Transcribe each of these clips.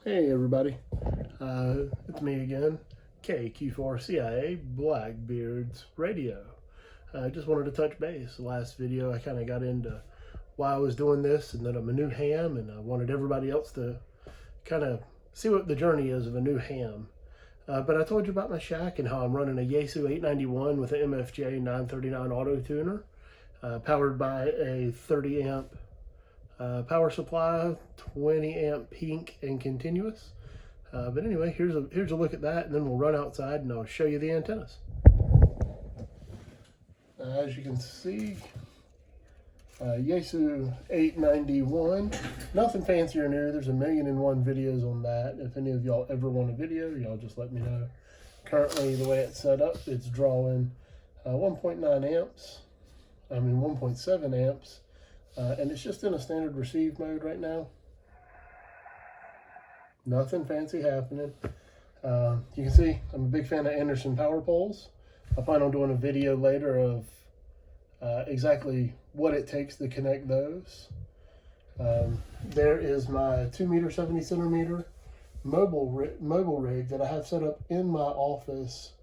Hey everybody, it's me again, KQ4CIA Blackbeards Radio. I just wanted to touch base. Last video I kind of got into why I was doing this and that I'm a new ham, and I wanted everybody else to kind of see what the journey is of a new ham. But I told you about my shack and how I'm running a Yaesu 891 with an MFJ 939 auto tuner, powered by a 30 amp power supply, 20 amp peak and continuous. But anyway, here's a look at that, and then we'll run outside and I'll show you the antennas. As you can see, Yaesu 891, nothing fancy or new. There's 1,000,001 videos on that. If any of y'all ever want a video, y'all just let me know. Currently, the way it's set up, it's drawing 1.9 amps, 1.7 amps. And it's just in a standard receive mode right now. Nothing fancy happening. You can see I'm a big fan of Anderson power poles. I plan on doing a video later of exactly what it takes to connect those. There is my 2 m 70 centimeter mobile rig that I have set up in my office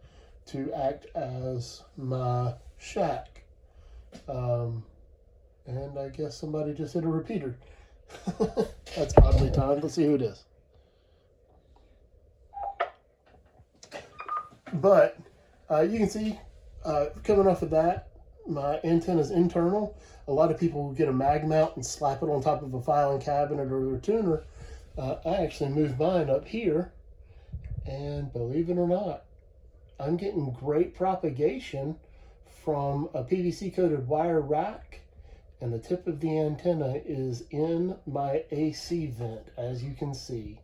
to act as my shack. And I guess somebody just hit a repeater. That's oddly timed. Let's see who it is. But you can see coming off of that, my antenna's internal. A lot of people get a mag mount and slap it on top of a filing cabinet or their tuner. I actually moved mine up here, and believe it or not, I'm getting great propagation from a PVC coated wire rack. And the tip of the antenna is in my AC vent, as you can see.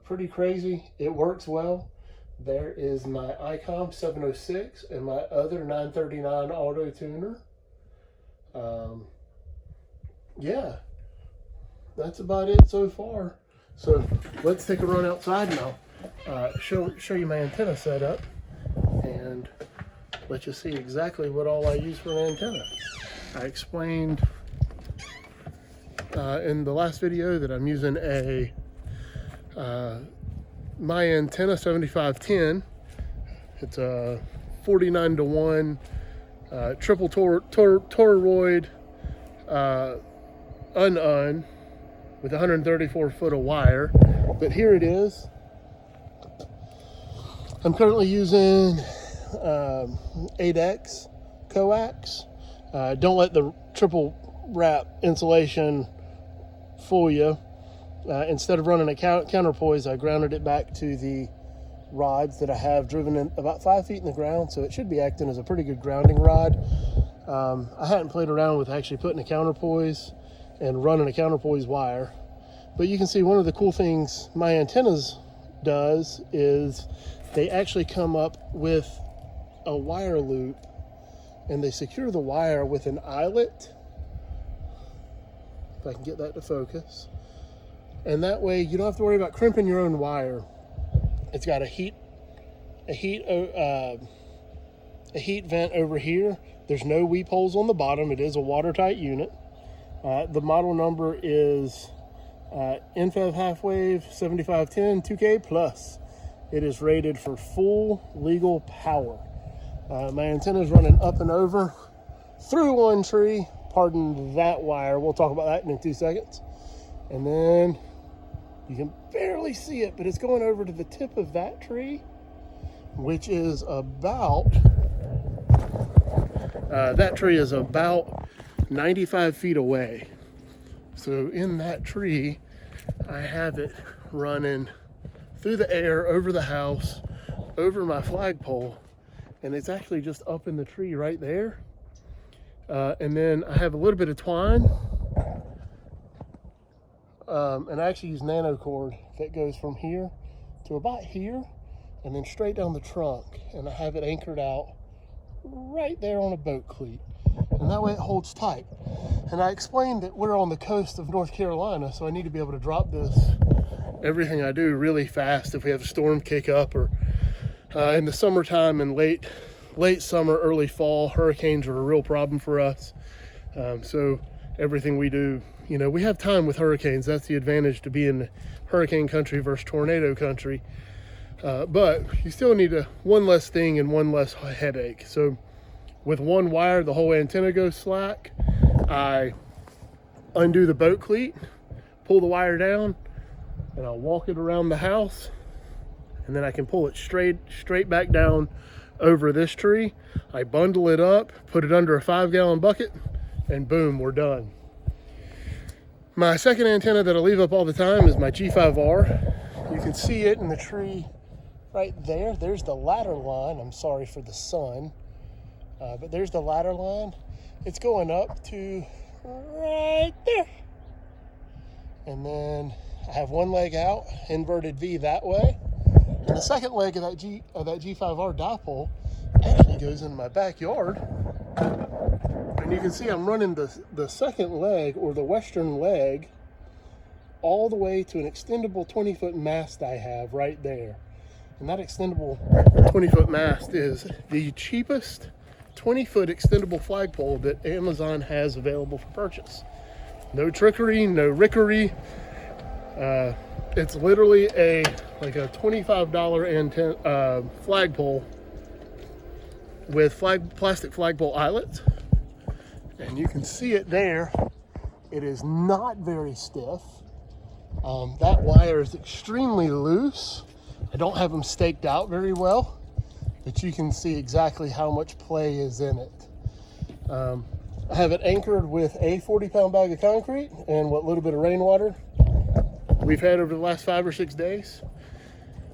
Pretty crazy. It works well. There is my ICOM 706 and my other 939 auto tuner. Yeah, that's about it so far. So let's take a run outside and I'll show you my antenna setup and let you see exactly what all I use for an antenna. I explained in the last video that I'm using a my antenna 7510. It's a 49-to-1 triple toroid un with 134 foot of wire. But here it is. I'm currently using 8X coax. Don't let the triple wrap insulation fool you. Instead of running a counterpoise, I grounded it back to the rods that I have driven in about 5 feet in the ground, so it should be acting as a pretty good grounding rod. I hadn't played around with actually putting a counterpoise and running a counterpoise wire, but you can see one of the cool things my antennas does is they actually come up with a wire loop, and they secure the wire with an eyelet, if I can get that to focus. And that way you don't have to worry about crimping your own wire. It's got a heat vent over here. There's no weep holes on the bottom. It is a watertight unit. The model number is NFEV half wave 7510 2K plus. It is rated for full legal power. My antenna is running up and over through one tree. Pardon that wire. We'll talk about that in 2 seconds. And then you can barely see it, but it's going over to the tip of that tree, which is about, that tree is about 95 feet away. So in that tree, I have it running through the air, over the house, over my flagpole. And it's actually just up in the tree right there. And then I have a little bit of twine. And I actually use nano cord that goes from here to about here and then straight down the trunk. And I have it anchored out right there on a boat cleat. And that way it holds tight. And I explained that we're on the coast of North Carolina, so I need to be able to drop everything I do really fast if we have a storm kick up, or in the summertime and late summer, early fall, hurricanes are a real problem for us. So everything we do You know, we have time with hurricanes. That's the advantage to be in hurricane country versus tornado country. But you still need one less thing and one less headache. So with one wire, the whole antenna goes slack. I undo the boat cleat, pull the wire down, and I'll walk it around the house, and then I can pull it straight back down over this tree. I bundle it up, put it under a 5-gallon bucket, and boom, we're done. My second antenna that I leave up all the time is my G5R. You can see it in the tree right there. There's the ladder line. I'm sorry for the sun, but there's the ladder line. It's going up to right there. And then I have one leg out, inverted V that way. And the second leg of that G5R dipole actually goes in my backyard. And you can see I'm running the second leg, or the western leg, all the way to an extendable 20-foot mast I have right there. And that extendable 20-foot mast is the cheapest 20-foot extendable flagpole that Amazon has available for purchase. No trickery, no rickery. It's literally like a $25 flagpole with plastic flagpole eyelets. And you can see it there. It is not very stiff. That wire is extremely loose. I don't have them staked out very well, but you can see exactly how much play is in it. I have it anchored with a 40-pound bag of concrete and what little bit of rainwater we've had over the last 5 or 6 days.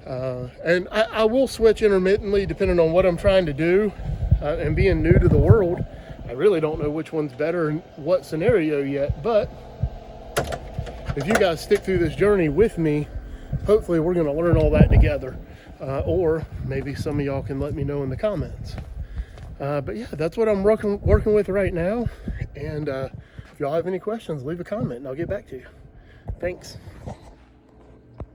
And I will switch intermittently depending on what I'm trying to do. And being new to the world, I really don't know which one's better in what scenario yet. But if you guys stick through this journey with me, hopefully we're going to learn all that together. Or maybe some of y'all can let me know in the comments. But yeah, that's what I'm working with right now. And if y'all have any questions, leave a comment and I'll get back to you. Thanks.